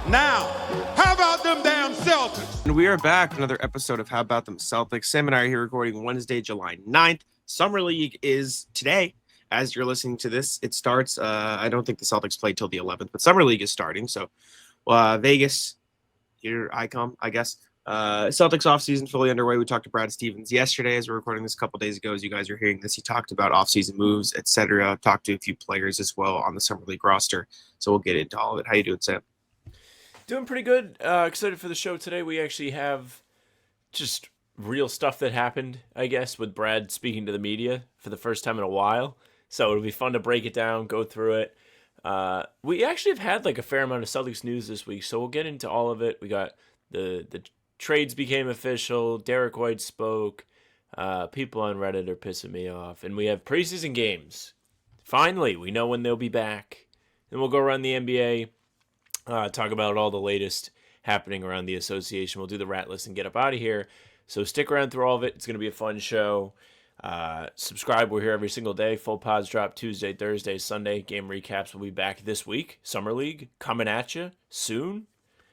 Now, how about them damn Celtics? And we are back. Another episode of How About Them Celtics. Sam and I are here recording Wednesday, July 9th. Summer League is today. As you're listening to this, it starts. I don't think the Celtics play till the 11th, but Summer League is starting. So Vegas, here I come, I guess. Celtics offseason fully underway. We talked to Brad Stevens yesterday as we're recording this a couple days ago. As you guys are hearing this, he talked about offseason moves, etc. Talked to a few players as well on the Summer League roster. So we'll get into all of it. How you doing, Sam? Doing pretty good. Excited for the show today. We actually have just real stuff that happened, I guess, with Brad speaking to the media for the first time in a while. So it'll be fun to break it down, go through it. We actually have had like a fair amount of Celtics news this week, so we'll get into all of it. We got the trades became official. Derrick White spoke. People on Reddit are pissing me off. And we have preseason games. Finally, we know when they'll be back. Then we'll go around the NBA. Talk about all the latest happening around the association. We'll do the rat list and get up out of here. So stick around through all of it. It's going to be a fun show. Subscribe. We're here every single day. Full pods drop Tuesday, Thursday, Sunday. Game recaps will be back this week. Summer League coming at you soon.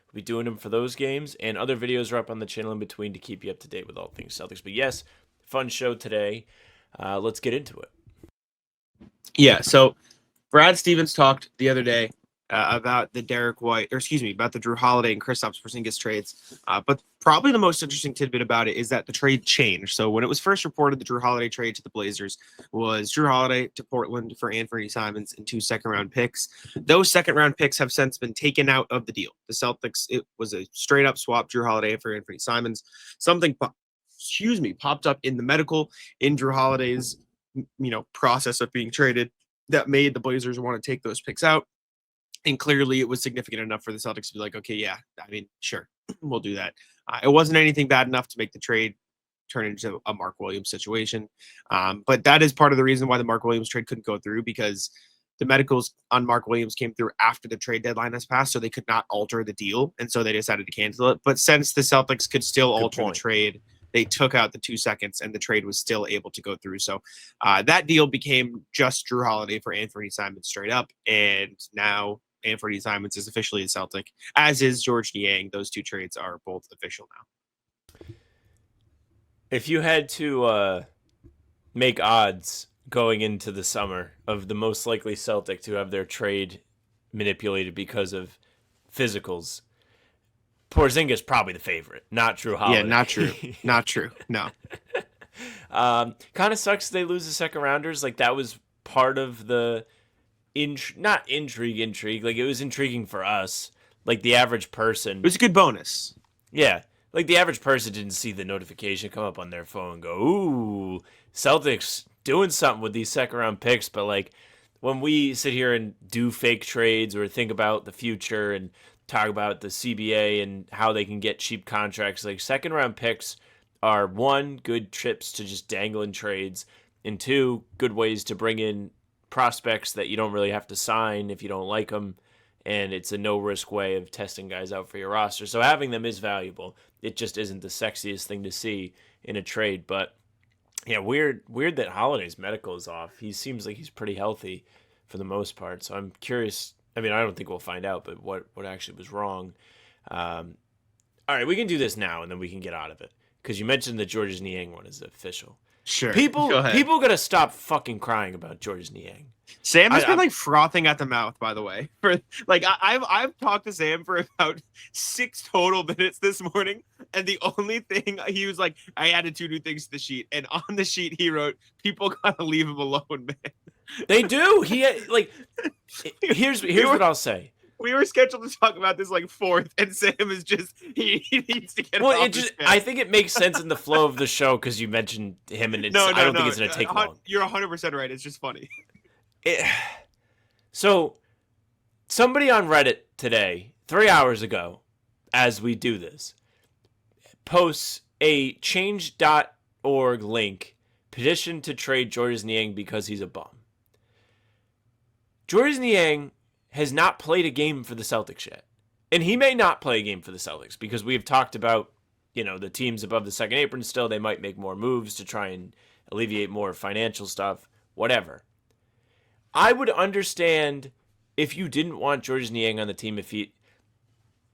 We'll be doing them for those games. And other videos are up on the channel in between to keep you up to date with all things Celtics. But yes, fun show today. Let's get into it. Yeah, so Brad Stevens talked the other day about the about the Jrue Holiday and Kristaps Porzingis trades. But probably the most interesting tidbit about it is that the trade changed. So when it was first reported, the Jrue Holiday trade to the Blazers was Jrue Holiday to Portland for Anthony Simons and 2 second-round picks. Those second-round picks have since been taken out of the deal. The Celtics, it was a straight-up swap, Jrue Holiday for Anthony Simons. Something popped up in the medical in Jrue Holiday's process of being traded that made the Blazers want to take those picks out. And clearly it was significant enough for the Celtics to be like, okay, yeah, I mean, sure, we'll do that. It wasn't anything bad enough to make the trade turn into a Mark Williams situation. But that is part of the reason why the Mark Williams trade couldn't go through, because the medicals on Mark Williams came through after the trade deadline has passed, so they could not alter the deal. And so they decided to cancel it. But since the Celtics could still alter the trade, they took out the 2 seconds and the trade was still able to go through. So that deal became just Jrue Holiday for Anthony Simons straight up. And now Anthony Simons is officially a Celtic, as is George Niang. Those 2 trades are both official now. If you had to make odds going into the summer of the most likely Celtic to have their trade manipulated because of physicals, Porzingis probably the favorite, not Jrue Holiday. Yeah, not true. Not true. No. Kind of sucks they lose the second rounders. Like, that was part of the not intrigue. Like, it was intriguing for us. Like, the average person. It was a good bonus. Yeah. Like, the average person didn't see the notification come up on their phone and go, ooh, Celtics doing something with these second round picks. But, like, when we sit here and do fake trades or think about the future and talk about the CBA and how they can get cheap contracts, like, second round picks are, 1, good trips to just dangle in trades, and 2, good ways to bring in prospects that you don't really have to sign if you don't like them, and it's a no-risk way of testing guys out for your roster. So having them is valuable. It just isn't the sexiest thing to see in a trade. But yeah, weird that Holiday's medical is off. He seems like he's pretty healthy for the most part. So I'm curious. I mean, I don't think we'll find out, but what actually was wrong. All right, we can do this now, and then we can get out of it, because you mentioned the George Niang one is official. Sure. People gotta stop fucking crying about George Niang. Sam has been frothing at the mouth, by the way. For I've talked to Sam for about 6 total minutes this morning, and the only thing he was like, I added 2 new things to the sheet, and on the sheet he wrote, "People gotta leave him alone, man." They do. Here's what I'll say. We were scheduled to talk about this like 4th, and Sam is just he needs to get off his bed. I think it makes sense in the flow of the show because you mentioned him, and I don't think it's gonna take long. You're 100% right. It's just funny. So, somebody on Reddit today, 3 hours ago, as we do this, posts a change.org link, petition to trade George Niang because he's a bum. George Niang has not played a game for the Celtics yet. And he may not play a game for the Celtics because we've talked about, the teams above the second apron still. They might make more moves to try and alleviate more financial stuff, whatever. I would understand if you didn't want George Niang on the team if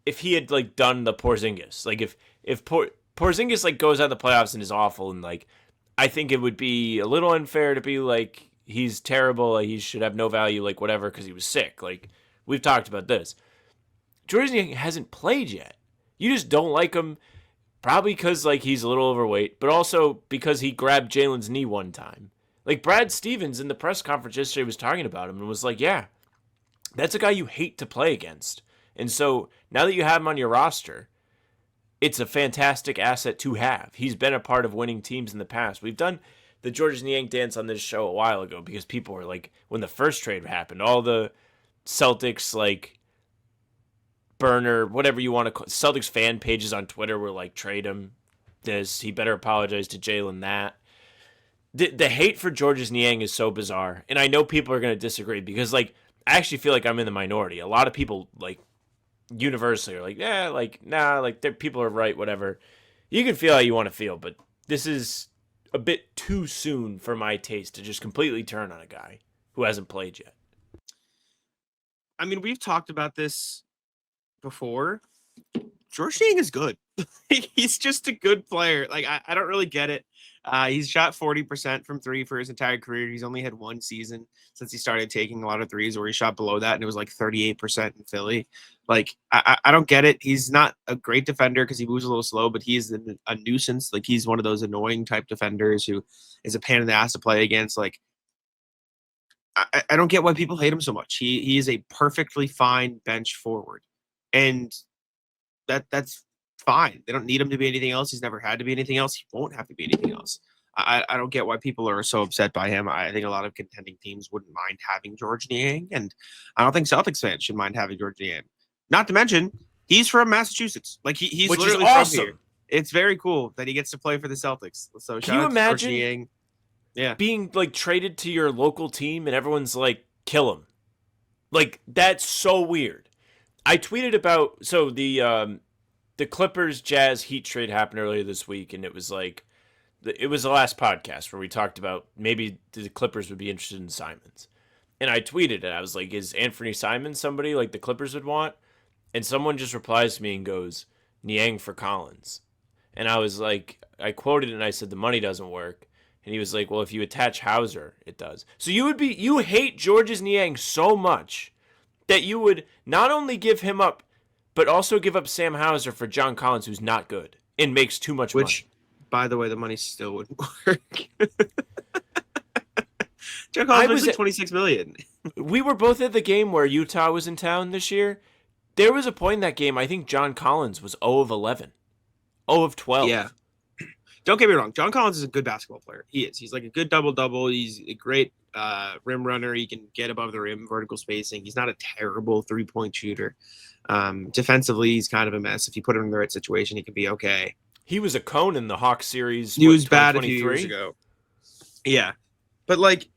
if he had like done the Porzingis, like if Porzingis like goes out of the playoffs and is awful, and like I think it would be a little unfair to be like he's terrible, like he should have no value, like whatever, because he was sick. Like we've talked about this. George Niang hasn't played yet. You just don't like him, probably because like he's a little overweight, but also because he grabbed Jalen's knee one time. Like Brad Stevens in the press conference yesterday was talking about him and was like, yeah, that's a guy you hate to play against. And so now that you have him on your roster, it's a fantastic asset to have. He's been a part of winning teams in the past. We've done the Georges Niang dance on this show a while ago because people were like, when the first trade happened, all the Celtics like burner, whatever you want to call Celtics fan pages on Twitter were like, trade him. This, he better apologize to Jalen that. The hate for Georges Niang is so bizarre. And I know people are going to disagree because like I actually feel like I'm in the minority. A lot of people like universally are like, yeah, like, nah, like people are right, whatever. You can feel how you want to feel, but this is a bit too soon for my taste to just completely turn on a guy who hasn't played yet. I mean, we've talked about this before. George Niang is good. He's just a good player. Like, I don't really get it. He's shot 40% from three for his entire career. He's only had one season since he started taking a lot of threes where he shot below that, and it was like 38% in Philly. Like, I don't get it. He's not a great defender because he moves a little slow, but he's a nuisance. Like, he's one of those annoying type defenders who is a pain in the ass to play against. Like, I don't get why people hate him so much. He is a perfectly fine bench forward, and that's fine. They don't need him to be anything else. He's never had to be anything else. He won't have to be anything else. I don't get why people are so upset by him. I think a lot of contending teams wouldn't mind having George Niang, and I don't think Celtics fans should mind having George Niang. Not to mention, he's from Massachusetts. Like he's which literally is awesome. from here. It's very cool that he gets to play for the Celtics. So can you imagine yeah, being like traded to your local team and everyone's like, kill him? Like that's so weird. I tweeted about the Clippers Jazz Heat trade happened earlier this week, and it was like it was the last podcast where we talked about maybe the Clippers would be interested in Simons. And I tweeted it. I was like, is Anthony Simons somebody like the Clippers would want? And someone just replies to me and goes, Niang for Collins. And I was like, I quoted it and I said, the money doesn't work. And he was like, well, if you attach Hauser, it does. So you hate Georges Niang so much that you would not only give him up, but also give up Sam Hauser for John Collins, who's not good and makes too much money. Which, by the way, the money still wouldn't work. John Collins was like $26 million. We were both at the game where Utah was in town this year. There was a point in that game, I think John Collins was 0 of 11. 0 of 12. Yeah. Don't get me wrong. John Collins is a good basketball player. He is. He's like a good double-double. He's a great rim runner. He can get above the rim, vertical spacing. He's not a terrible three-point shooter. Defensively, he's kind of a mess. If you put him in the right situation, he can be okay. He was a cone in the Hawks series. He was bad a few years ago. Yeah. But, like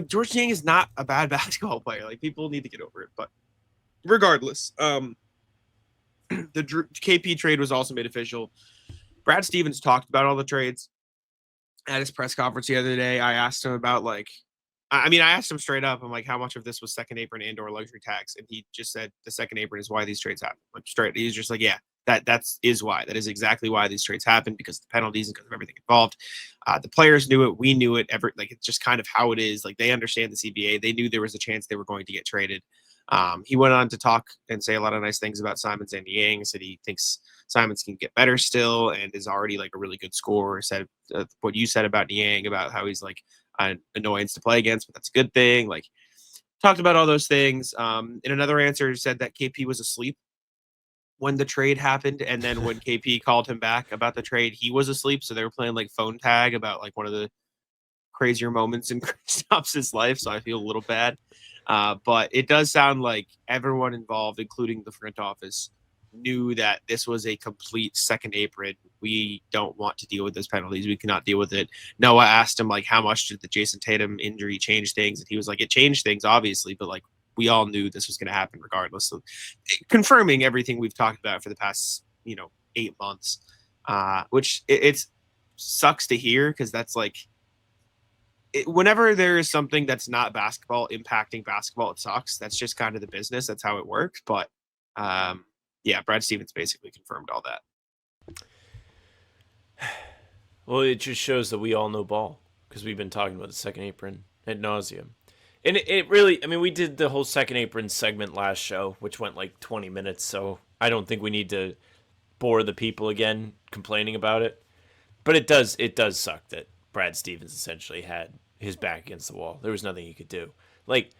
George Niang is not a bad basketball player. Like, people need to get over it. But regardless, the KP trade was also made official. Brad Stevens talked about all the trades at his press conference the other day. I asked him about I asked him straight up. I'm like, how much of this was second apron and or luxury tax? And he just said the second apron is why these trades happen. Like straight. He's just like, yeah, that is why. That is exactly why these trades happen, because of the penalties and because of everything involved. The players knew it. We knew it. It's just kind of how it is. Like they understand the CBA. They knew there was a chance they were going to get traded. He went on to talk and say a lot of nice things about Simons and Niang. Said he thinks Simons can get better still and is already like a really good scorer. Said what you said about Niang, about how he's like an annoyance to play against, but that's a good thing. Like talked about all those things. In another answer, said that KP was asleep when the trade happened. And then when KP called him back about the trade, he was asleep. So they were playing like phone tag about like one of the crazier moments in Kristaps' life. So I feel a little bad. But it does sound like everyone involved, including the front office, knew that this was a complete second apron. We don't want to deal with those penalties. We cannot deal with it. Noah asked him, like, how much did the Jason Tatum injury change things? And he was like, it changed things, obviously, but, like, we all knew this was going to happen regardless. So confirming everything we've talked about for the past, 8 months, which it sucks to hear because that's, like, whenever there is something that's not basketball impacting basketball, it sucks. That's just kind of the business. That's how it works. But yeah, Brad Stevens basically confirmed all that. Well, it just shows that we all know ball because we've been talking about the second apron ad nauseum. And it really, I mean, we did the whole second apron segment last show, which went like 20 minutes, so I don't think we need to bore the people again complaining about it. But it does suck that Brad Stevens essentially had his back against the wall. There was nothing he could do. Like,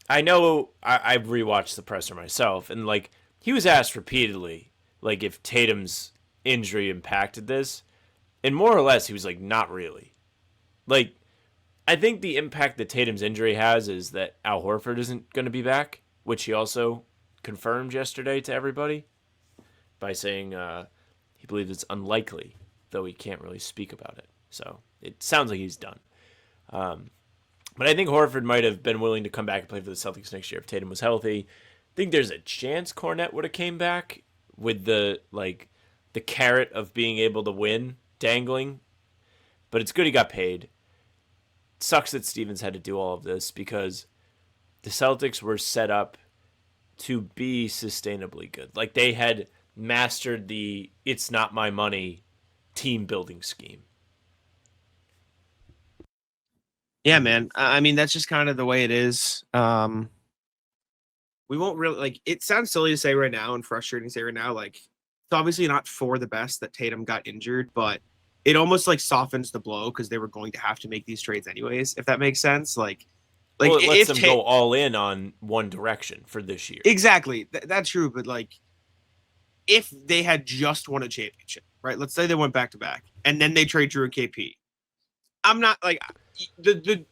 I know I've rewatched the presser myself, and like he was asked repeatedly, like if Tatum's injury impacted this, and more or less he was like, not really. Like, I think the impact that Tatum's injury has is that Al Horford isn't going to be back, which he also confirmed yesterday to everybody by saying he believes it's unlikely, though he can't really speak about it. So it sounds like he's done. But I think Horford might have been willing to come back and play for the Celtics next year if Tatum was healthy. I think there's a chance Cornette would have came back with the carrot of being able to win dangling. But it's good he got paid. It sucks that Stevens had to do all of this because the Celtics were set up to be sustainably good. Like they had mastered the "it's not my money" team building scheme. Yeah, man. I mean, that's just kind of the way it is. We won't really like. It sounds silly to say right now and frustrating to say right now. Like, it's obviously not for the best that Tatum got injured, but it almost like softens the blow because they were going to have to make these trades anyways. If that makes sense, like Well, it lets them go all in on one direction for this year. Exactly, that's true. But like, if they had just won a championship, right? Let's say they went back to back, and then they trade Jrue and KP. I'm not like the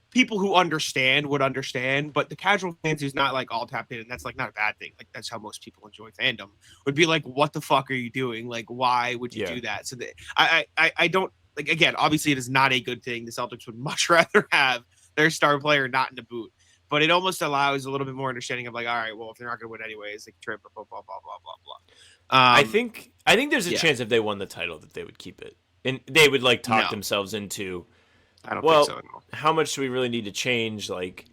people who understand would understand, but the casual fans who's not like all tapped in, and that's like not a bad thing. Like that's how most people enjoy fandom. Would be like, what the fuck are you doing? Like, why would you do that? So that I don't like. Again, obviously, it is not a good thing. The Celtics would much rather have their star player not in the boot, but it almost allows a little bit more understanding of like, all right, well, if they're not going to win anyways, they can trade for blah blah blah blah blah. I think there's a chance if they won the title that they would keep it, and they would like talk themselves into. I don't think so. No. How much do we really need to change? Like,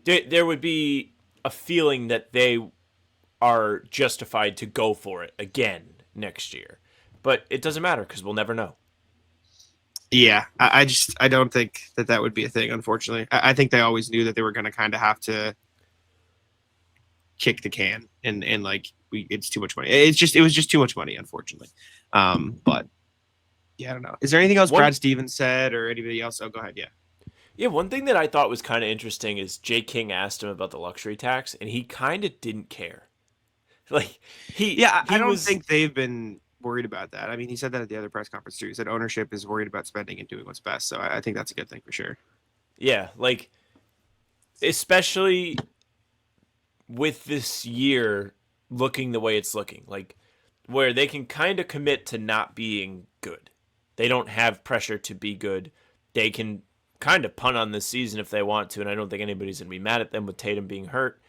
there would be a feeling that they are justified to go for it again next year, but it doesn't matter because we'll never know. Yeah, I don't think that would be a thing. Unfortunately, I think they always knew that they were going to kind of have to kick the can, and like it's too much money. It was just too much money, unfortunately. But. Yeah, I don't know. Is there anything else Brad Stevens said or anybody else? Oh, go ahead. Yeah. Yeah, one thing that I thought was kind of interesting is Jay King asked him about the luxury tax, and he kind of didn't care. Like I don't think they've been worried about that. I mean, he said that at the other press conference too. He said ownership is worried about spending and doing what's best. So I think that's a good thing for sure. Yeah, like especially with this year looking the way it's looking, like where they can kind of commit to not being good. They don't have pressure to be good. They can kind of punt on this season if they want to, and I don't think anybody's going to be mad at them with Tatum being hurt.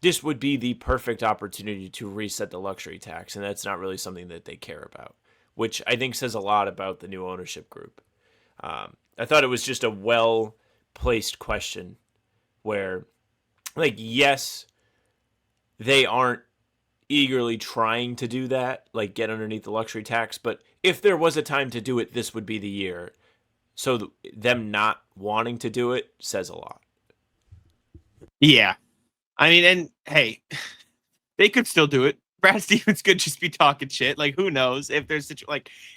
This would be the perfect opportunity to reset the luxury tax, and that's not really something that they care about, which I think says a lot about the new ownership group. I thought it was just a well-placed question where, like, yes, they aren't eagerly trying to do that, like get underneath the luxury tax, but if there was a time to do it, this would be the year. So them not wanting to do it says a lot. Yeah. I mean, and hey, they could still do it. Brad Stevens could just be talking shit. Like, who knows if there's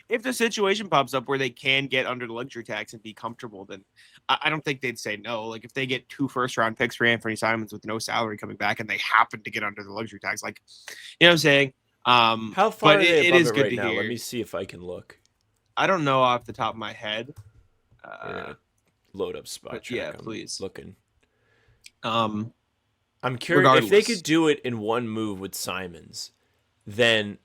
if the situation pops up where they can get under the luxury tax and be comfortable, then I don't think they'd say no. Like, if they get 2 first-round picks for Anthony Simons with no salary coming back and they happen to get under the luxury tax, like, you know what I'm saying? How far but are they it above is it good right to now? hear. Let me see if I can look. I don't know off the top of my head. Load up spot track. Yeah, please. Looking. I'm curious if they could do it in one move with Simons. Then,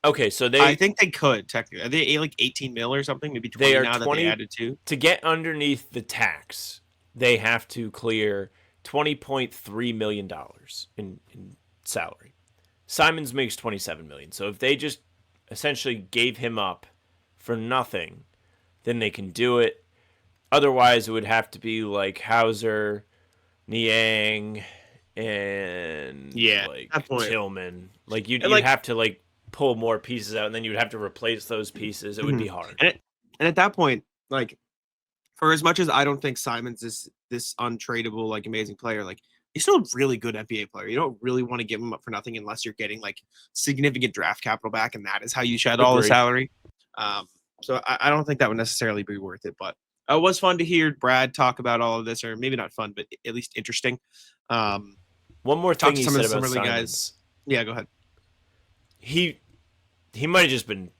okay, so I think they could technically. Are they like 18 mil or something? Maybe 20 they are now 20, that they added 2. To get underneath the tax, they have to clear $20.3 million in salary. Simons makes $27 million. So if they just essentially gave him up for nothing, then they can do it. Otherwise, it would have to be like Hauser, Niang, and at that point. Tillman. Like you'd like, have to like pull more pieces out, and then you'd have to replace those pieces. It would be hard. And at that point, like for as much as I don't think Simons is this untradeable, like amazing player, like he's still a really good NBA player. You don't really want to give him up for nothing unless you're getting like significant draft capital back, and that is how you shed all the salary. So I don't think that would necessarily be worth it. But it was fun to hear Brad talk about all of this, or maybe not fun, but at least interesting. One more thing he said about Simons. Guys. Yeah, go ahead. He might have just been,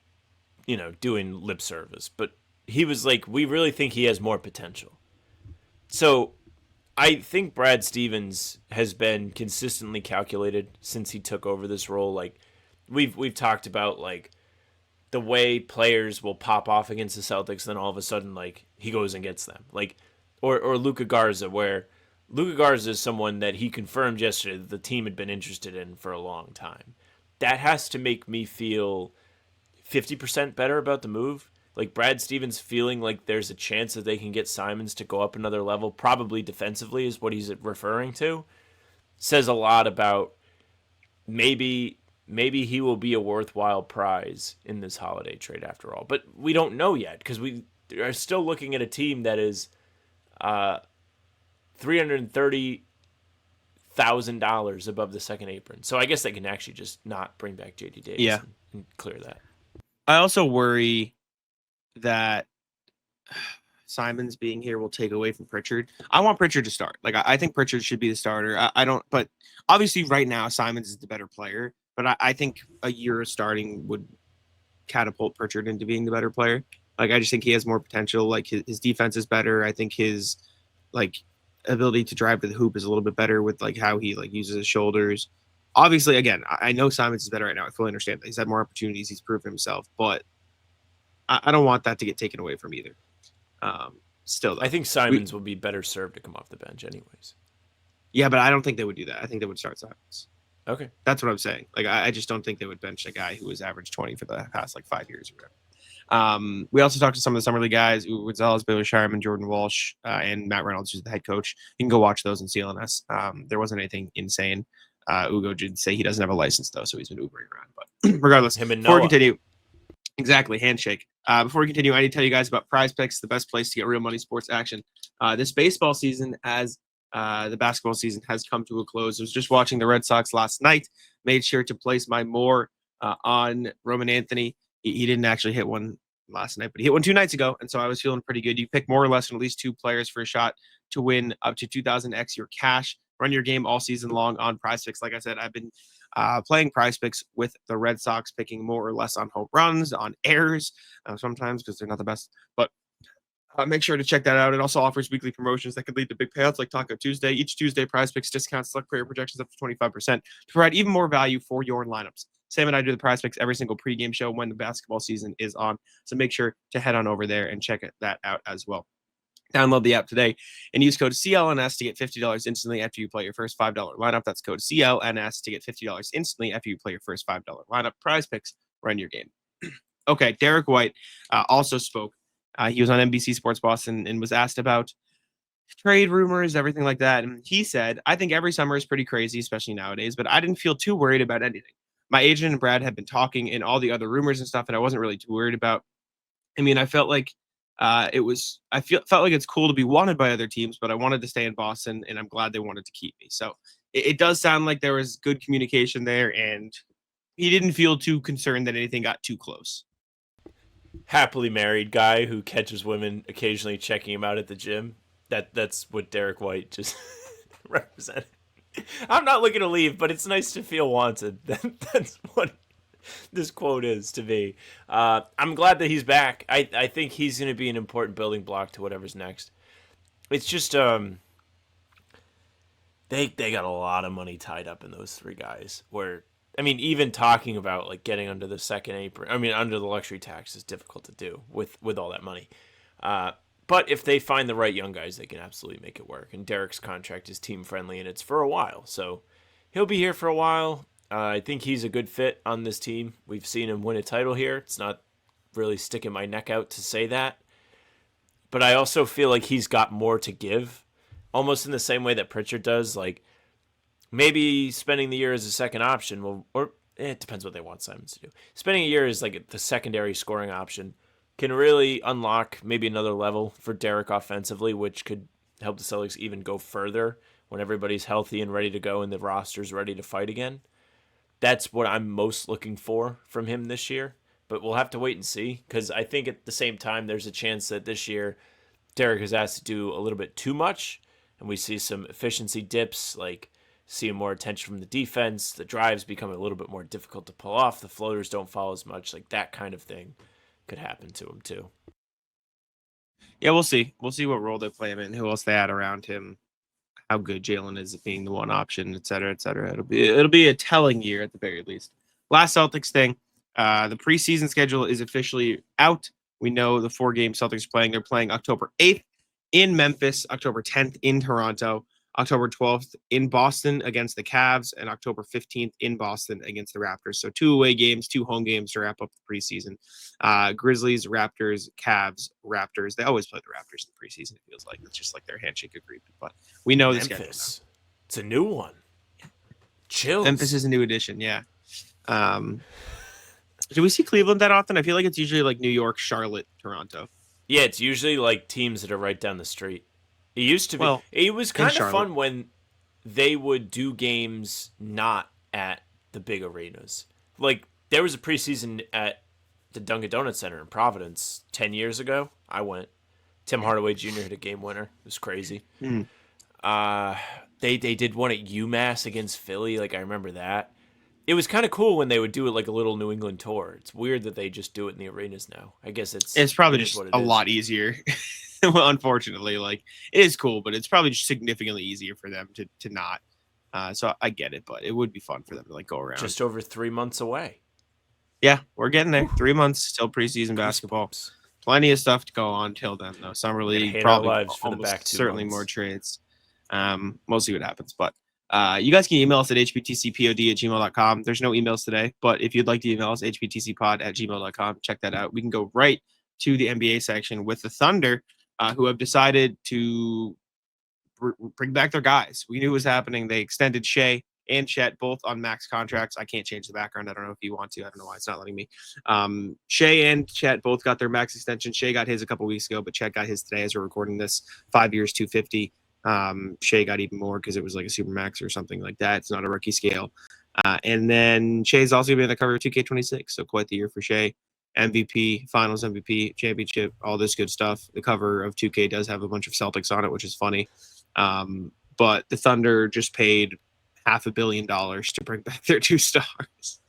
doing lip service, but he was like, we really think he has more potential. So I think Brad Stevens has been consistently calculated since he took over this role. Like we've talked about like the way players will pop off against the Celtics, then all of a sudden like he goes and gets them. Like or Luka Garza, where Luka Garza is someone that he confirmed yesterday that the team had been interested in for a long time. That has to make me feel 50% better about the move. Like Brad Stevens feeling like there's a chance that they can get Simons to go up another level, probably defensively is what he's referring to, says a lot about maybe he will be a worthwhile prize in this Holiday trade after all. But we don't know yet because we are still looking at a team that is $330,000 above the second apron. So I guess they can actually just not bring back JD Davis and clear that. I also worry that Simons being here will take away from Pritchard. I want Pritchard to start. Like I think Pritchard should be the starter. I don't, but obviously right now Simons is the better player. But I think a year of starting would catapult Pritchard into being the better player. Like I just think he has more potential. Like his defense is better. I think his like ability to drive to the hoop is a little bit better with like how he like uses his shoulders. Obviously, again, I know Simons is better right now. I fully understand that. He's had more opportunities. He's proven himself, but I don't want that to get taken away from either. Still, though, I think Simons will be better served to come off the bench anyways. Yeah, but I don't think they would do that. I think they would start Simons. Okay. That's what I'm saying. Like, I just don't think they would bench a guy who has averaged 20 for the past, 5 years or whatever. We also talked to some of the Summer League guys, Uwe Gonzalez, Baylor Shireman, Jordan Walsh, and Matt Reynolds, who's the head coach. You can go watch those in CLNS. There wasn't anything insane. Ugo did say he doesn't have a license, though, so he's been Ubering around. But regardless, Him and before we Noah. Continue, exactly, handshake. Before we continue, I need to tell you guys about PrizePicks, the best place to get real money sports action. This baseball season, as the basketball season has come to a close. I was just watching the Red Sox last night. Made sure to place my more on Roman Anthony. He didn't actually hit one last night, but he hit one 2 nights ago, and so I was feeling pretty good. You pick more or less from at least 2 players for a shot to win up to 2,000x your cash. Run your game all season long on PrizePicks. Like I said, I've been playing PrizePicks with the Red Sox, picking more or less on home runs, on errors, sometimes because they're not the best, but make sure to check that out. It also offers weekly promotions that could lead to big payouts like Taco Tuesday. Each Tuesday, PrizePicks discounts select player projections up to 25% to provide even more value for your lineups. Sam and I do the PrizePicks every single pregame show when the basketball season is on, so make sure to head on over there and check that out as well. Download the app today and use code CLNS to get $50 instantly after you play your first $5 lineup. That's code CLNS to get $50 instantly after you play your first $5 lineup. PrizePicks, run your game. Okay, Derrick White also spoke. He was on NBC Sports Boston and was asked about trade rumors, everything like that. And he said, I think every summer is pretty crazy, especially nowadays, but I didn't feel too worried about anything. My agent and Brad had been talking and all the other rumors and stuff, and I wasn't really too worried about. I mean, I felt like felt like it's cool to be wanted by other teams, but I wanted to stay in Boston, and I'm glad they wanted to keep me. So it does sound like there was good communication there, and he didn't feel too concerned that anything got too close. Happily married guy who catches women occasionally checking him out at the gym. That's what Derrick White just represented. I'm not looking to leave, but it's nice to feel wanted. That's what this quote is to me. I'm glad that he's back. I think he's going to be an important building block to whatever's next. It's just they got a lot of money tied up in those 3 guys. Where I mean, even talking about like getting under the second apron, I mean, under the luxury tax is difficult to do with all that money. But if they find the right young guys, they can absolutely make it work. And Derrick's contract is team friendly, and it's for a while, so he'll be here for a while. I think he's a good fit on this team. We've seen him win a title here. It's not really sticking my neck out to say that. But I also feel like he's got more to give, almost in the same way that Pritchard does. Like, maybe spending the year as a second option or it depends what they want Simons to do. Spending a year as like the secondary scoring option can really unlock maybe another level for Derrick offensively, which could help the Celtics even go further when everybody's healthy and ready to go and the roster's ready to fight again. That's what I'm most looking for from him this year. But we'll have to wait and see, because I think at the same time there's a chance that this year Derrick is asked to do a little bit too much, and we see some efficiency dips, like seeing more attention from the defense. The drives become a little bit more difficult to pull off. The floaters don't fall as much. Like that kind of thing could happen to him too. Yeah, we'll see. We'll see what role they play him in, who else they add around him, how good Jalen is at being the one option, et cetera, et cetera. It'll be a telling year at the very least. Last Celtics thing, the preseason schedule is officially out. We know the 4 games Celtics are playing. They're playing October 8th in Memphis, October 10th in Toronto, October 12th in Boston against the Cavs, and October 15th in Boston against the Raptors. So 2 away games, 2 home games to wrap up the preseason. Grizzlies, Raptors, Cavs, Raptors. They always play the Raptors in the preseason, it feels like. It's just like their handshake agreement. But we know the schedule now. It's a new one. Chills. Memphis is a new addition, yeah. Do we see Cleveland that often? I feel like it's usually like New York, Charlotte, Toronto. Yeah, it's usually like teams that are right down the street. It used to be. Well, it was kind of Charlotte. fun when they would do games not at the big arenas. Like there was a preseason at the Dunkin' Donuts Center in Providence 10 years ago. I went. Tim Hardaway Jr. hit a game winner. It was crazy. They did one at UMass against Philly. Like I remember that. It was kind of cool when they would do it like a little New England tour. It's weird that they just do it in the arenas now. I guess it's probably just a lot easier. Well, unfortunately, like it is cool, but it's probably just significantly easier for them to not. So I get it, but it would be fun for them to like go around. Just over 3 months away. Yeah, we're getting there. 3 months still preseason basketball. Plenty of stuff to go on till then, though. Summer league, probably for the back 2 certainly months. More trades. We'll see what happens, but. You guys can email us at hbtcpod@gmail.com. There's no emails today, but if you'd like to email us, hbtcpod@gmail.com. Check that out. We can go right to the NBA section with the Thunder, who have decided to bring back their guys. We knew it was happening. They extended Shea and Chet both on max contracts. I can't change the background. I don't know if you want to. I don't know why it's not letting me. Shea and Chet both got their max extension. Shea got his a couple weeks ago, but Chet got his today as we're recording this. 5 years, $250. Shea got even more because it was like a super max or something like that. It's not a rookie scale. And then Shea's also going to be on the cover of 2K26. So quite the year for Shea. MVP, finals MVP, championship, all this good stuff. The cover of 2K does have a bunch of Celtics on it, which is funny. But the Thunder just paid $500 million to bring back their 2 stars.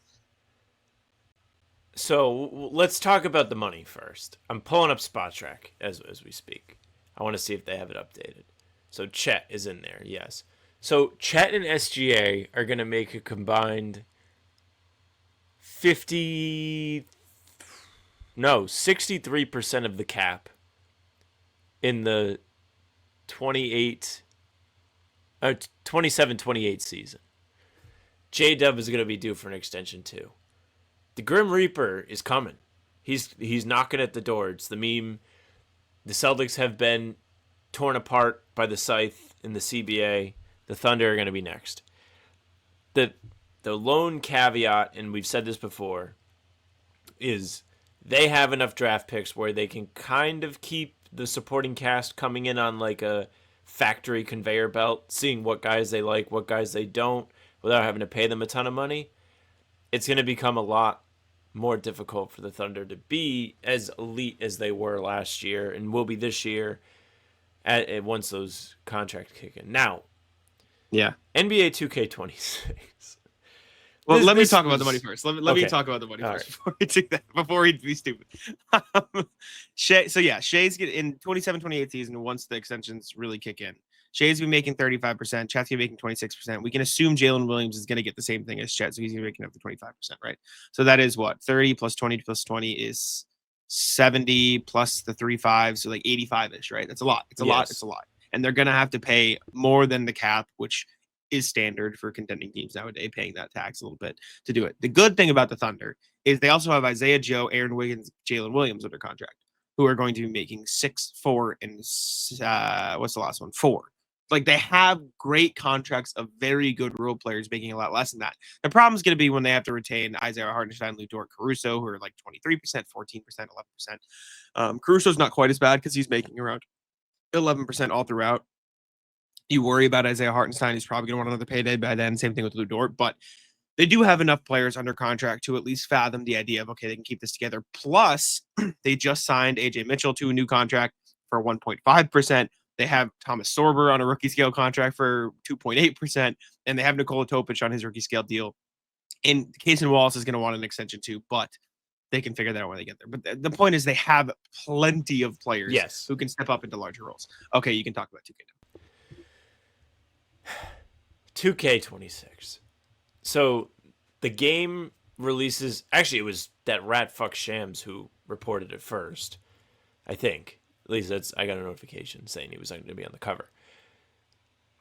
So let's talk about the money first. I'm pulling up Spot Track as we speak. I want to see if they have it updated. So Chet is in there, yes. So Chet and SGA are going to make a combined 63% of the cap in the 27-28 season. J-Dub is going to be due for an extension too. The Grim Reaper is coming. He's knocking at the door. It's the meme. The Celtics have been torn apart by the scythe in the CBA. The Thunder are going to be next. The lone caveat, and we've said this before, is they have enough draft picks where they can kind of keep the supporting cast coming in on like a factory conveyor belt, seeing what guys they like, what guys they don't, without having to pay them a ton of money. It's going to become a lot more difficult for the Thunder to be as elite as they were last year and will be this year at once those contracts kick in. Now, yeah, NBA 2K26. Well, let me talk about the money first. Let me talk about the money All first right. before we do that. Before we be stupid. Shea's getting in 27-28 season once the extensions really kick in. Shea's been making 35%. Chet's been making 26%. We can assume Jalen Williams is going to get the same thing as Chet, so he's going to be making up to 25%, right? So that is what 30 plus 20 plus 20 is 70 plus the 35, so like 85ish, right? That's a lot. It's a lot. It's a lot, and they're going to have to pay more than the cap, which is standard for contending teams nowadays, paying that tax a little bit to do it. The good thing about the Thunder is they also have Isaiah Joe, Aaron Wiggins, Jalen Williams under contract, who are going to be making 6, 4, and what's the last one? 4. Like, they have great contracts of very good role players making a lot less than that. The problem is going to be when they have to retain Isaiah Hartenstein, Lou Dort, Caruso, who are like 23%, 14%, 11%. Caruso's not quite as bad because he's making around 11% all throughout. You worry about Isaiah Hartenstein. He's probably going to want another payday by then. Same thing with Lou Dort. But they do have enough players under contract to at least fathom the idea of, okay, they can keep this together. Plus, they just signed AJ Mitchell to a new contract for 1.5%. They have Thomas Sorber on a rookie scale contract for 2.8%, and they have Nikola Topic on his rookie scale deal. And Casey Wallace is going to want an extension too, but they can figure that out when they get there. But the point is they have plenty of players who can step up into larger roles. Okay, you can talk about 2K now. 2K26. So the game releases. Actually, it was that rat fuck Shams who reported it first, I think. At least I got a notification saying he was going to be on the cover.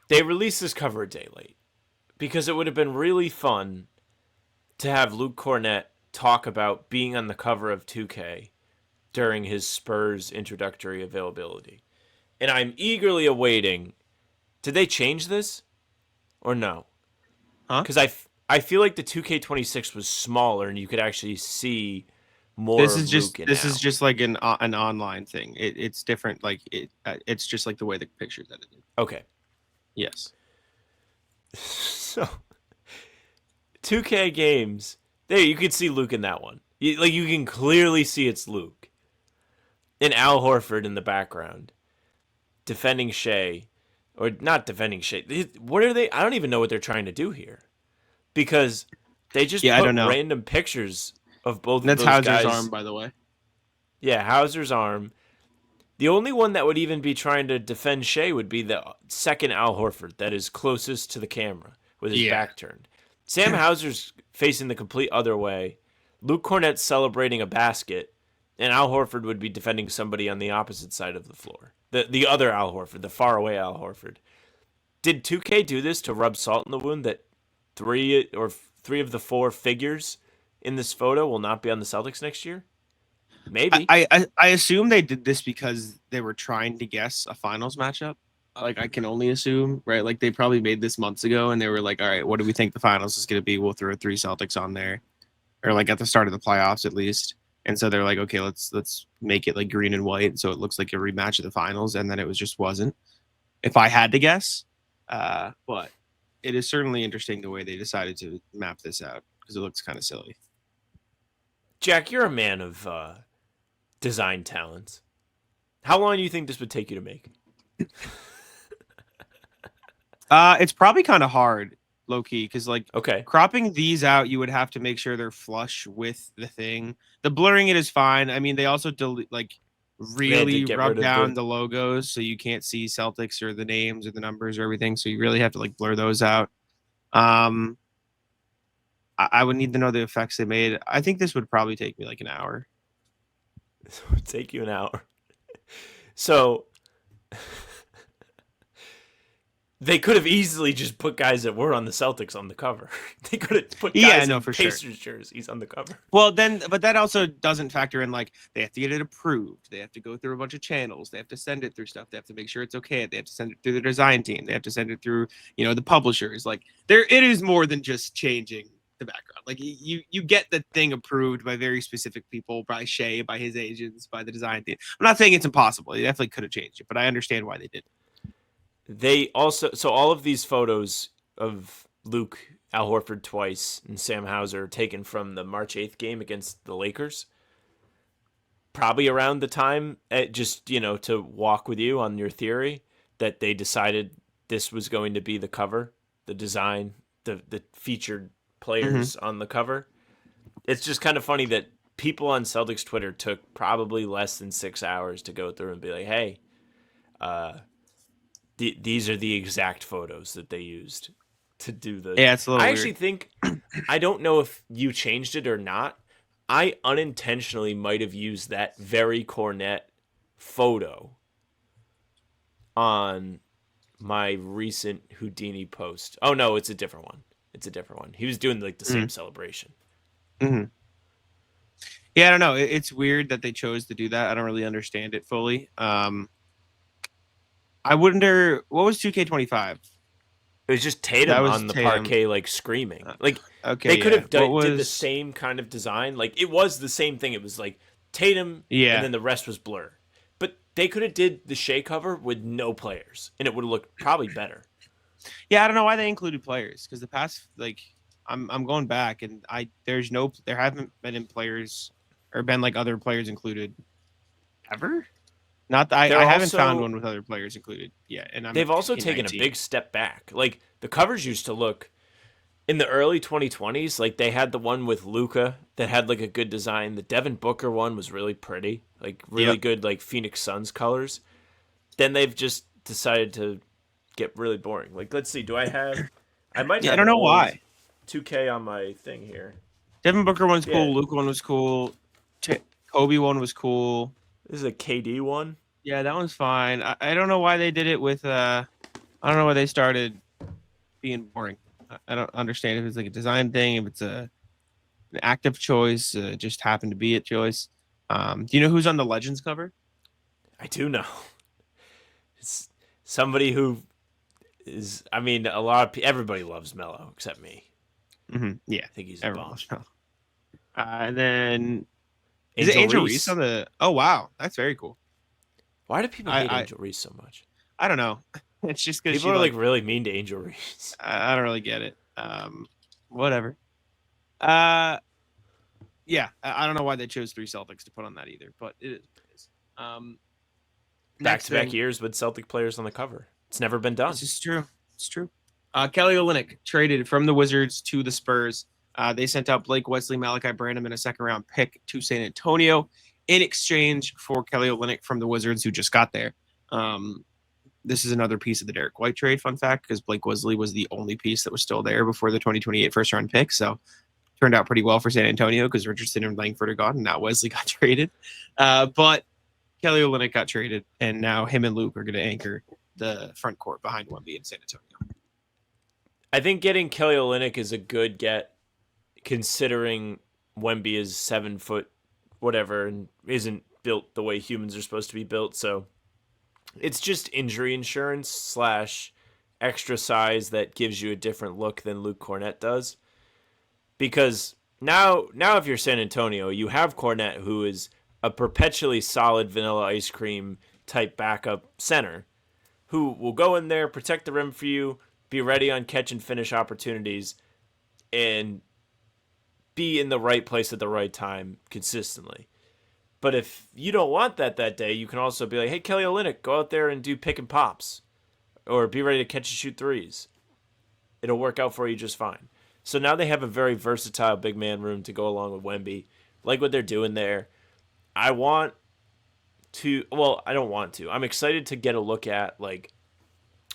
They released this cover a day late because it would have been really fun to have Luke Cornett talk about being on the cover of 2K during his Spurs introductory availability. And I'm eagerly awaiting. Did they change this or no? Huh? Because I feel like the 2K26 was smaller and you could actually see more. This is just like an online thing. It's different. Like it's just like the way the picture's edited. Okay. Yes. So 2K games. There you can see Luke in that one. You can clearly see it's Luke. And Al Horford in the background. Defending Shea. Or not defending Shea. What are they? I don't even know what they're trying to do here. Because they just put random pictures of both of those guys. That's Hauser's arm, by the way. Yeah, Hauser's arm. The only one that would even be trying to defend Shea would be the second Al Horford that is closest to the camera with his back turned. Sam Hauser's facing the complete other way. Luke Cornett's celebrating a basket, and Al Horford would be defending somebody on the opposite side of the floor. The other Al Horford, the faraway Al Horford. Did 2K do this to rub salt in the wound that three of the four figures in this photo will not be on the Celtics next year? Maybe. I assume they did this because they were trying to guess a finals matchup. Like, I can only assume, right? Like, they probably made this months ago, and they were like, all right, what do we think the finals is going to be? We'll throw 3 Celtics on there. Or, like, at the start of the playoffs, at least. And so they're like, okay, let's make it, like, green and white, so it looks like a rematch of the finals, and then it just wasn't. If I had to guess. But it is certainly interesting the way they decided to map this out, because it looks kind of silly. Jack, you're a man of design talents. How long do you think this would take you to make? It's probably kind of hard, low key, because like cropping these out, you would have to make sure they're flush with the thing. The blurring it is fine. I mean, they also really rub down the logos, so you can't see Celtics or the names or the numbers or everything. So you really have to like blur those out. I would need to know the effects they made. I think this would probably take me like an hour. This would take you an hour. So they could have easily just put guys that were on the Celtics on the cover. They could have put guys in Pacers jerseys on the cover. Well, but that also doesn't factor in, like, they have to get it approved. They have to go through a bunch of channels. They have to send it through stuff. They have to make sure it's okay. They have to send it through the design team. They have to send it through, the publishers. Like, it is more than just changing the background. Like, you get the thing approved by very specific people, by Shea, by his agents, by the design team. I'm not saying it's impossible. They definitely could have changed it, but I understand why they did. They also, so all of these photos of Luke, Al Horford twice, and Sam Hauser taken from the March 8th game against the Lakers. Probably around the time, to walk with you on your theory that they decided this was going to be the cover, the design, the featured players on the cover. It's just kind of funny that people on Celtics Twitter took probably less than 6 hours to go through and be like, hey, these are the exact photos that they used to do the. Yeah, it's a little weird. Actually think, I don't know if you changed it or not. I unintentionally might have used that very Cornett photo on my recent Houdini post. Oh no, it's a different one. He was doing like the same celebration. Mm-hmm. Yeah, I don't know. It's weird that they chose to do that. I don't really understand it fully. I wonder what was 2K25. It was just That Tatum was on the Tatum. parquet, like screaming. Like Okay, they could have What did the was? same kind of design. Like it was the same thing. It was like Tatum, and Yeah, then the rest was Blur. But they could have did the Shea cover with no players, and it would have looked probably better. yeah. I don't know why they included players because the past like I'm going back and there haven't been in players or been like other players included ever. Not that They're I haven't found also one with other players included yet, and I'm they've also taken a 2K19. big step back. Like the covers used to look in the early 2020s, like they had the one with Luca that had like a good design. The Devin Booker one was really pretty, like really Yep. good, like Phoenix Suns colors. Then they've just decided to get really boring. Like, let's see, I might Yeah, I have don't an know old why. 2K on my thing here. Devin Booker one's Yeah, cool. Luke one was cool. Kobe one was cool. this is a KD one. Yeah, that one's fine. I don't know why they did it with I don't know why they started being boring. I don't understand if it's like a design thing, if it's an active choice, just happened to be a choice. Do you know who's on the Legends cover? I do know. It's somebody who is, I mean, a lot of everybody loves Melo except me. Yeah, I think he's a everyone bum. loves Melo. And then is it Angel Angel Reese. Reese on the? Oh wow, that's very cool. Why do people hate I Angel Reese so much? I don't know. It's just because People she are like really mean to Angel Reese. I don't really get it. Whatever. Uh, yeah, I don't know why they chose 3 Celtics to put on that either, but it is what it is. Next Back-to-back thing, years with Celtic players on the cover. It's never been done. this is true. It's true. Kelly Olynyk traded from the Wizards to the Spurs. They sent out Blake Wesley, Malachi Branham, and a second-round pick to San Antonio in exchange for Kelly Olynyk from the Wizards, who just got there. This is another piece of the Derrick White trade, fun fact, because Blake Wesley was the only piece that was still there before the 2028 first-round pick. So turned out pretty well for San Antonio because Richardson and Langford are gone, and now Wesley got traded. But Kelly Olynyk got traded, and now him and Luke are going to anchor the front court behind Wemby in San Antonio. I think getting Kelly Olynyk is a good get, considering Wemby is 7 foot whatever and isn't built the way humans are supposed to be built. So it's just injury insurance / extra size that gives you a different look than Luke Cornett does. Because now if you're San Antonio, you have Cornett, who is a perpetually solid vanilla ice cream type backup center who will go in there, protect the rim for you, be ready on catch and finish opportunities, and be in the right place at the right time consistently. But if you don't want that day, you can also be like, hey, Kelly Olynyk, go out there and do pick and pops. Or be ready to catch and shoot threes. It'll work out for you just fine. So now they have a very versatile big man room to go along with Wemby. Like what they're doing there. I don't want to. I'm excited to get a look at like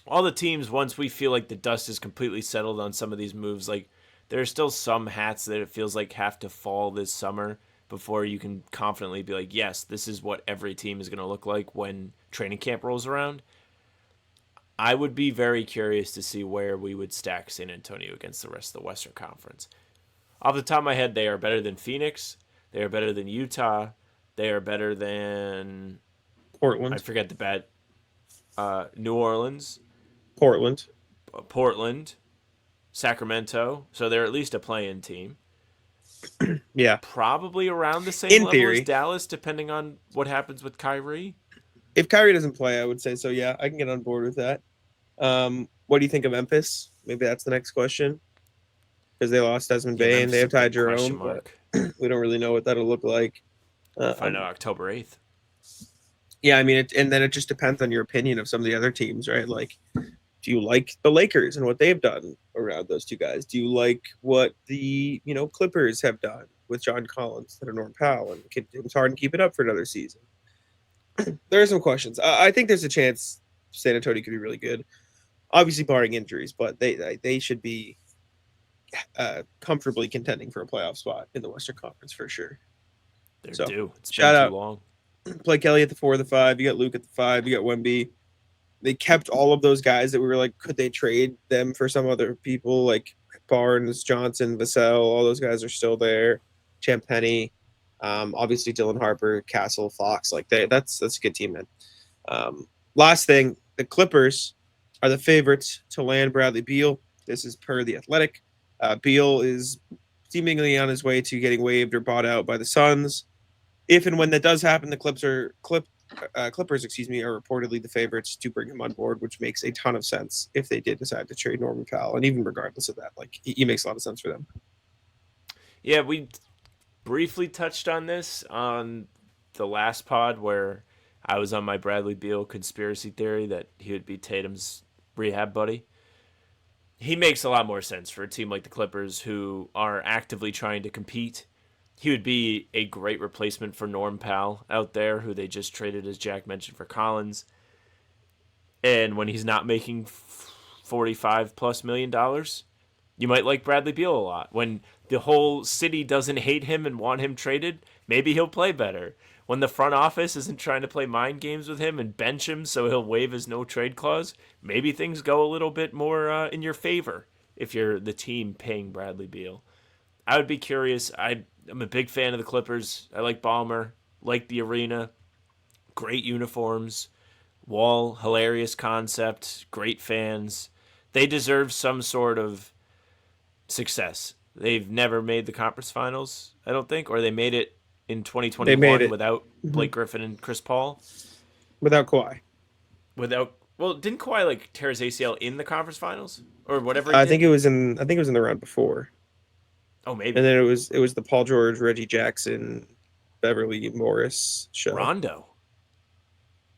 all the teams once we feel like the dust is completely settled on some of these moves. Like there are still some hats that it feels like have to fall this summer before you can confidently be like, yes, this is what every team is going to look like when training camp rolls around. I would be very curious to see where we would stack San Antonio against the rest of the Western Conference. Off the top of my head, they are better than Phoenix. They are better than Utah. They are better than Portland. I forget the bad. New Orleans. Portland. Portland. Sacramento. So they're at least a play-in team. Yeah. Probably around the same In level theory. as Dallas, depending on what happens with Kyrie. If Kyrie doesn't play, I would say so. Yeah, I can get on board with that. What do you think of Memphis? Maybe that's the next question. Because they lost Desmond Bain, they have Ty Jerome, but we don't really know what that'll look like. Find out October 8th. Yeah, I mean, and then it just depends on your opinion of some of the other teams, right? Like, do you like the Lakers and what they've done around those two guys? Do you like what the Clippers have done with John Collins and Norm Powell, and can James Harden keep it up for another season? There are some questions. I think there's a chance San Antonio could be really good, obviously barring injuries, but they should be comfortably contending for a playoff spot in the Western Conference for sure. They're due. It's shout been out. too long. Play Kelly at the 4 or the 5. You got Luke at the 5. You got Wemby. They kept all of those guys that we were like, could they trade them for some other people like Barnes, Johnson, Vassell? All those guys are still there. Champ Penny, obviously Dylan Harper, Castle, Fox. Like that's a good team, man. Last thing, the Clippers are the favorites to land Bradley Beal. This is per The Athletic. Beal is seemingly on his way to getting waived or bought out by the Suns. If and when that does happen, the Clippers, are reportedly the favorites to bring him on board, which makes a ton of sense if they did decide to trade Norman Powell. And even regardless of that, like he makes a lot of sense for them. Yeah, we briefly touched on this on the last pod where I was on my Bradley Beal conspiracy theory that he would be Tatum's rehab buddy. He makes a lot more sense for a team like the Clippers who are actively trying to compete. He would be a great replacement for Norm Powell out there, who they just traded, as Jack mentioned, for Collins. And when he's not making $45+ million, you might like Bradley Beal a lot. When the whole city doesn't hate him and want him traded, maybe he'll play better. When the front office isn't trying to play mind games with him and bench him so he'll waive his no-trade clause, maybe things go a little bit more in your favor if you're the team paying Bradley Beal. I would be curious. I'm a big fan of the Clippers. I like Ballmer, like the arena, great uniforms, Wall, hilarious concept, great fans. They deserve some sort of success. They've never made the conference finals, I don't think, or they made it in 2021 without Blake Griffin and Chris Paul. Without Kawhi. Didn't Kawhi tear his ACL in the conference finals or whatever? I think it was in the round before. Oh, maybe. And then it was the Paul George, Reggie Jackson, Beverly Morris show. Rondo.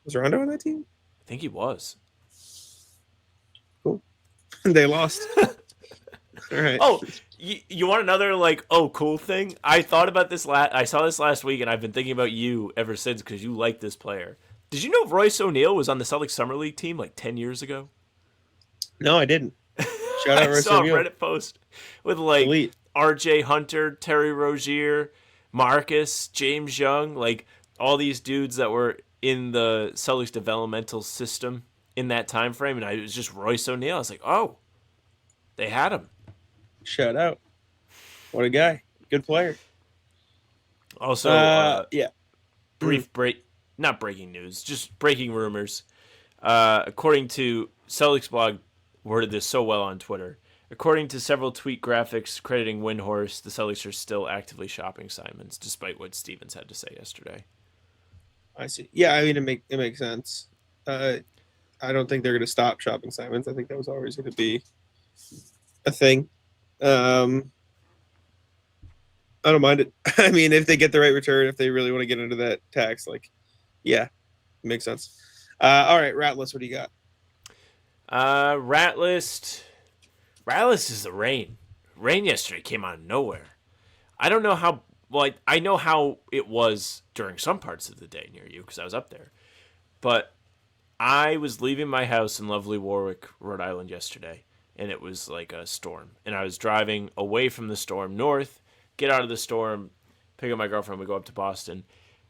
Was Rondo on that team? I think he was. Cool. They lost. All right. Oh, you want another cool thing? I thought about this I saw this last week, and I've been thinking about you ever since because you like this player. Did you know Royce O'Neal was on the Celtics Summer League team 10 years ago? No, I didn't. Shout out Royce O'Neal. I saw a Reddit post with Elite. R.J. Hunter, Terry Rozier, Marcus, James Young, all these dudes that were in the Celtics developmental system in that time frame, and it was just Royce O'Neal. I was like, oh, they had him. Shout out. What a guy. Good player. Also, brief not breaking news, just breaking rumors. According to Celtics blog, worded this so well on Twitter. According to several tweet graphics crediting Windhorst, the Celtics are still actively shopping Simons, despite what Stevens had to say yesterday. I see. Yeah, I mean, it makes sense. I don't think they're going to stop shopping Simons. I think that was always going to be a thing. I don't mind it. I mean, if they get the right return, if they really want to get into that tax, yeah, it makes sense. All right, Rat List, what do you got? Rat List is the rain. Rain yesterday came out of nowhere. I don't know how. Well, I know how it was during some parts of the day near you because I was up there. But I was leaving my house in lovely Warwick, Rhode Island yesterday, and it was like a storm. And I was driving away from the storm north, get out of the storm, pick up my girlfriend, we go up to Boston.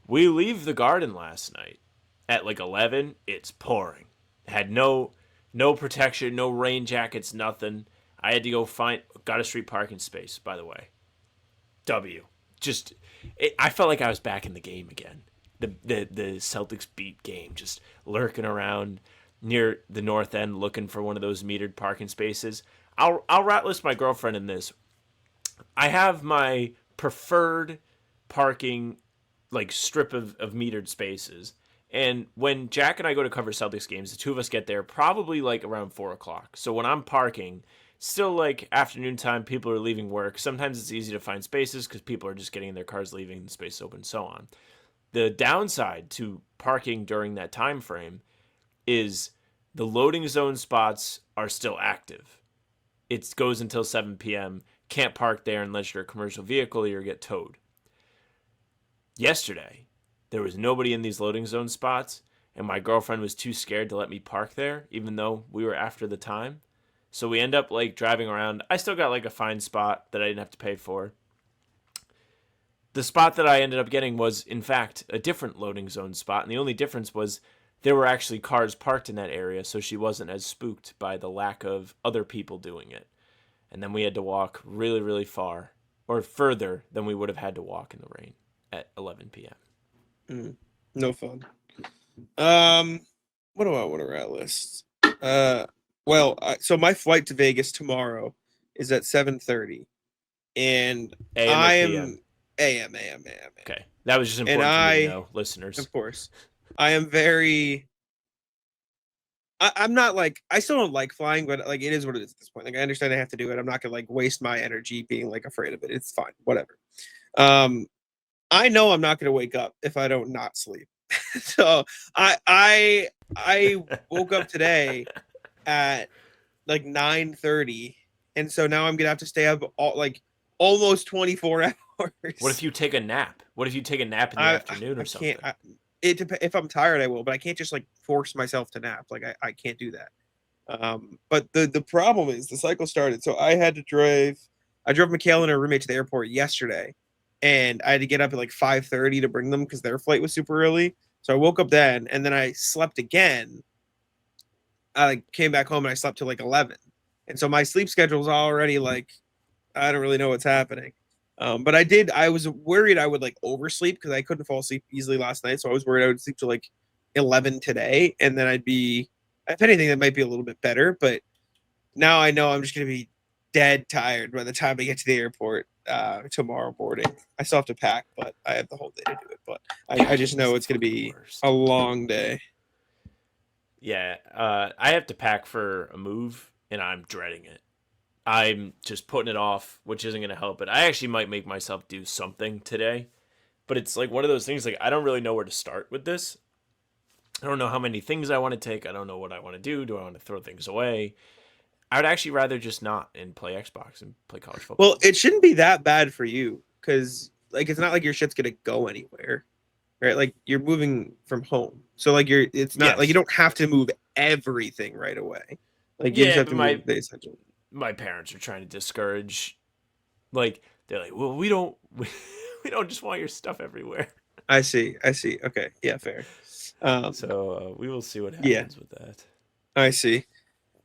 We leave the garden last night at 11. It's pouring. Had no protection, no rain jackets, nothing. I had to go got a street parking space, by the way. I felt like I was back in the game again. The Celtics beat game, just lurking around near the north end looking for one of those metered parking spaces. I'll rat list my girlfriend in this. I have my preferred parking strip of metered spaces. And when Jack and I go to cover Celtics games, the two of us get there probably around 4 o'clock. So when I'm parking, still afternoon time, people are leaving work. Sometimes it's easy to find spaces because people are just getting in their cars, leaving, the space open, so on. The downside to parking during that time frame is the loading zone spots are still active. It goes until 7 p.m. Can't park there unless you're a commercial vehicle or you get towed. Yesterday, there was nobody in these loading zone spots, and my girlfriend was too scared to let me park there, even though we were after the time. So we end up driving around. I still got a fine spot that I didn't have to pay for. The spot that I ended up getting was, in fact, a different loading zone spot, and the only difference was there were actually cars parked in that area, so she wasn't as spooked by the lack of other people doing it. And then we had to walk really, really far, or further than we would have had to walk in the rain at 11 p.m. No fun. what do I want to rat list? So my flight to Vegas tomorrow is at 7:30, and AM or I PM? am AM. Okay. That was just And important for me to know, listeners. of course, I am very. I'm not like I still don't like flying, but like it is what it is at this point. Like I understand I have to do it. I'm not gonna like waste my energy being like afraid of it. It's fine, whatever. Um, I know I'm not gonna wake up if I don't not sleep. So I woke up today at like 9:30, and so now I'm gonna have to stay up almost 24 hours. What if you take a nap? What if you take a nap in the afternoon or something? If I'm tired, I will, but I can't just like force myself to nap. Like I can't do that. But the problem is the cycle started. So I drove Michaela and her roommate to the airport yesterday, and I had to get up at like 5:30 to bring them because their flight was super early. So I woke up then, and then I slept again. I came back home and I slept till like 11, and so my sleep schedule is already like I don't really know what's happening. But I was worried I would like oversleep because I couldn't fall asleep easily last night. So I was worried I would sleep till like 11 today. And then if anything, that might be a little bit better. But now I know I'm just going to be dead tired by the time I get to the airport tomorrow morning. I still have to pack, but I have the whole day to do it. But I just know it's going to be a long day. Yeah. I have to pack for a move, and I'm dreading it. I'm just putting it off, which isn't going to help it. I actually might make myself do something today, but it's like one of those things, like I don't really know where to start with this. I don't know how many things I want to take. I don't know what I want to do. Do I want to throw things away? I would actually rather just not and play Xbox and play college football. Well, it shouldn't be that bad for you because like it's not like your shit's going to go anywhere, right? Like you're moving from home. So like it's not like you don't have to move everything right away. Like you just have to move the essential. My parents are trying to discourage, like they're like, well, we don't just want your stuff everywhere. I see. Okay, yeah, fair. So we will see what happens with that. I see.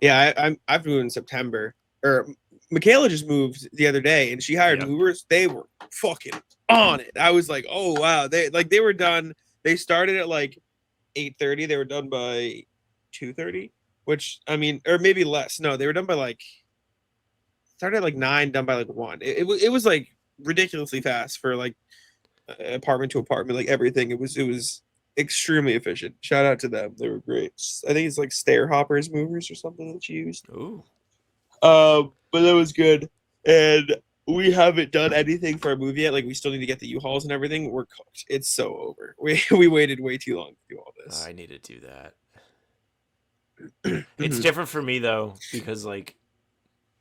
Yeah, I've moved in September. Or Michaela just moved the other day, and she hired movers. They were fucking on it. I was like, oh wow, they were done. They started at like 8:30. They were done by 2:30, which I mean, or maybe less. No, they were done by like. Started at like 9, done by like 1. It was like ridiculously fast for like apartment to apartment, like everything. It was extremely efficient. Shout out to them. They were great. I think it's like stair hoppers movers or something that you used. Ooh. But that was good. And we haven't done anything for our movie yet. Like we still need to get the U-Hauls and everything. We're cooked. It's so over. We waited way too long to do all this. I need to do that. It's different for me though, because like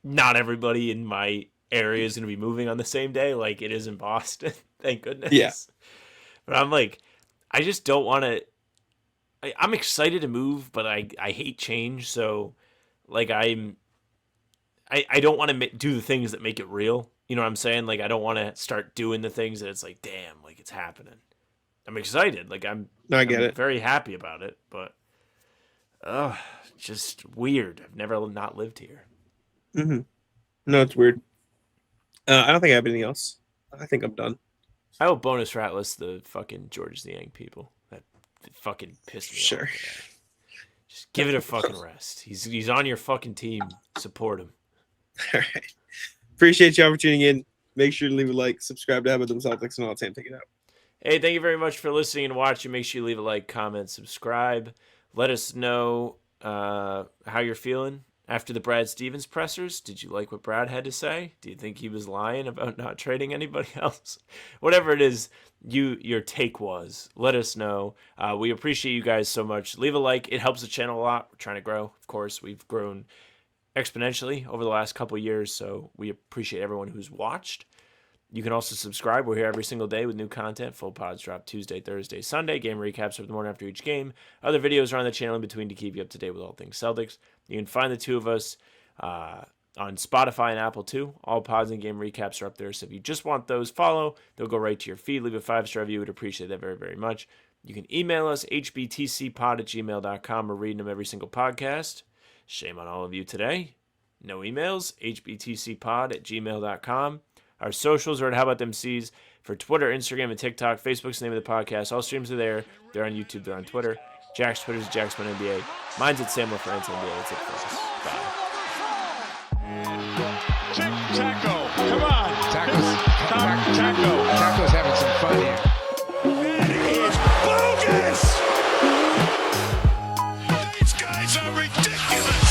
not everybody in my area is going to be moving on the same day like it is in Boston. Thank goodness. Yeah. But I'm like, I just don't want to. I'm excited to move, but I hate change. So like I don't want to do the things that make it real. You know what I'm saying? Like I don't want to start doing the things that it's like, damn, like it's happening. I'm excited. Like I'm very happy about it, but just weird. I've never not lived here. Mm-hmm. No, it's weird. I don't think I have anything else. I think I'm done. I will bonus rat list the fucking George Niang people. That fucking pissed me off. Sure. Just give it a fucking rest. He's on your fucking team. Support him. All right. Appreciate y'all for tuning in. Make sure to leave a like, subscribe to How About Them Celtics, and all the time. Take it out. Hey, thank you very much for listening and watching. Make sure you leave a like, comment, subscribe. Let us know how you're feeling. After the Brad Stevens pressers, did you like what Brad had to say? Do you think he was lying about not trading anybody else? Whatever it is, your take was. Let us know. We appreciate you guys so much. Leave a like. It helps the channel a lot. We're trying to grow. Of course, we've grown exponentially over the last couple of years, so we appreciate everyone who's watched. You can also subscribe. We're here every single day with new content. Full pods drop Tuesday, Thursday, Sunday. Game recaps of the morning after each game. Other videos are on the channel in between to keep you up to date with all things Celtics. You can find the two of us on Spotify and Apple too. All pods and game recaps are up there. So if you just want those, follow. They'll go right to your feed. Leave a 5-star review. We'd appreciate that very, very much. You can email us, hbtcpod@gmail.com. We're reading them every single podcast. Shame on all of you today. No emails, hbtcpod@gmail.com. Our socials are at How About Them C's for Twitter, Instagram, and TikTok. Facebook's the name of the podcast. All streams are there. They're on YouTube. They're on Twitter. Jack's Twitter's Jackspin NBA. Mine's at Sam LaFrance NBA. That's it for us. Bye. Taco, come on. Taco's having some fun here. That is bogus. These guys are ridiculous.